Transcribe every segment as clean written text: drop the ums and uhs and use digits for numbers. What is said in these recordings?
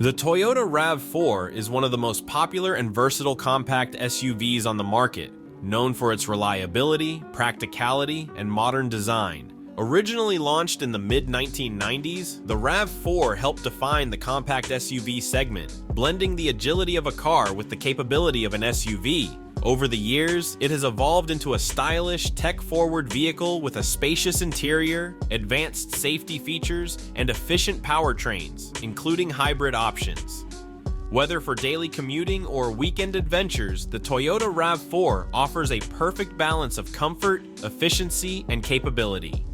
The Toyota RAV4 is one of the most popular and versatile compact SUVs on the market, known for its reliability, practicality, and modern design. Originally launched in the mid-1990s, the RAV4 helped define the compact SUV segment, blending the agility of a car with the capability of an SUV. Over the years, it has evolved into a stylish, tech-forward vehicle with a spacious interior, advanced safety features, and efficient powertrains, including hybrid options. Whether for daily commuting or weekend adventures, the Toyota RAV4 offers a perfect balance of comfort, efficiency, and capability.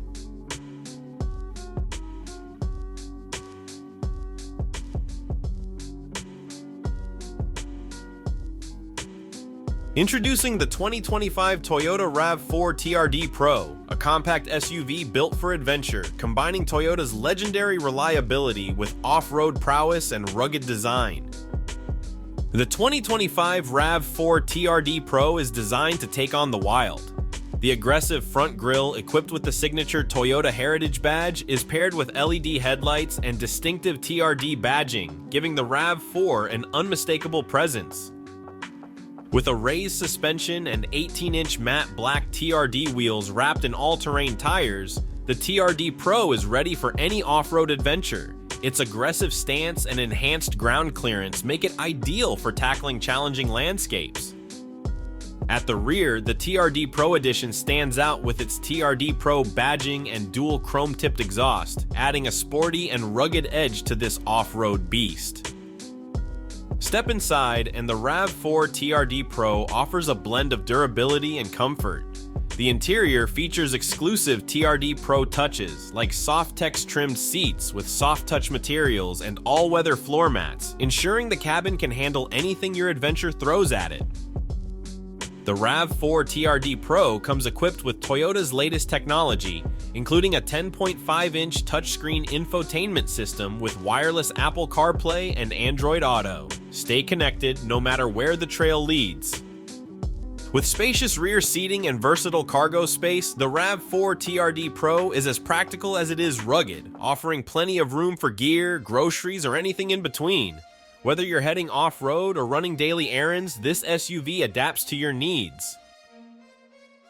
Introducing the 2025 Toyota RAV4 TRD Pro, a compact SUV built for adventure, combining Toyota's legendary reliability with off-road prowess and rugged design. The 2025 RAV4 TRD Pro is designed to take on the wild. The aggressive front grille, equipped with the signature Toyota Heritage Badge, is paired with LED headlights and distinctive TRD badging, giving the RAV4 an unmistakable presence. With a raised suspension and 18-inch matte black TRD wheels wrapped in all-terrain tires, the TRD Pro is ready for any off-road adventure. Its aggressive stance and enhanced ground clearance make it ideal for tackling challenging landscapes. At the rear, the TRD Pro Edition stands out with its TRD Pro badging and dual chrome-tipped exhaust, adding a sporty and rugged edge to this off-road beast. Step inside, and the RAV4 TRD Pro offers a blend of durability and comfort. The interior features exclusive TRD Pro touches, like soft-text-trimmed seats with soft-touch materials and all-weather floor mats, ensuring the cabin can handle anything your adventure throws at it. The RAV4 TRD Pro comes equipped with Toyota's latest technology, including a 10.5-inch touchscreen infotainment system with wireless Apple CarPlay and Android Auto. Stay connected no matter where the trail leads. With spacious rear seating and versatile cargo space, the RAV4 TRD Pro is as practical as it is rugged, offering plenty of room for gear, groceries, or anything in between. Whether you're heading off-road or running daily errands, this SUV adapts to your needs.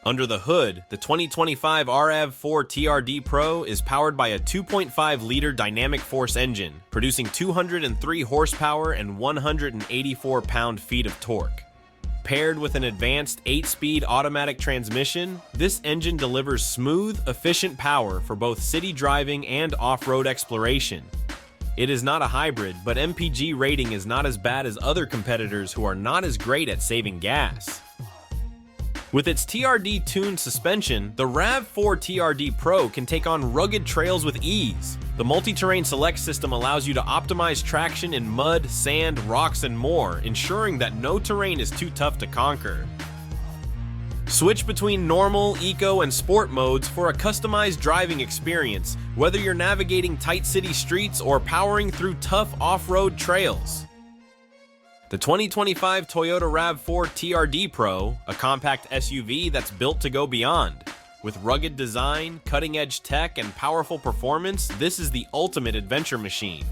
Under the hood, the 2025 RAV4 TRD Pro is powered by a 2.5-liter dynamic force engine, producing 203 horsepower and 184 pound-feet of torque. Paired with an advanced 8-speed automatic transmission, this engine delivers smooth, efficient power for both city driving and off-road exploration. It is not a hybrid, but MPG rating is not as bad as other competitors who are not as great at saving gas. With its TRD-tuned suspension, the RAV4 TRD Pro can take on rugged trails with ease. The multi-terrain select system allows you to optimize traction in mud, sand, rocks, and more, ensuring that no terrain is too tough to conquer. Switch between normal, eco, and sport modes for a customized driving experience, whether you're navigating tight city streets or powering through tough off-road trails. The 2025 Toyota RAV4 TRD Pro, a compact SUV that's built to go beyond. With rugged design, cutting-edge tech, and powerful performance, this is the ultimate adventure machine.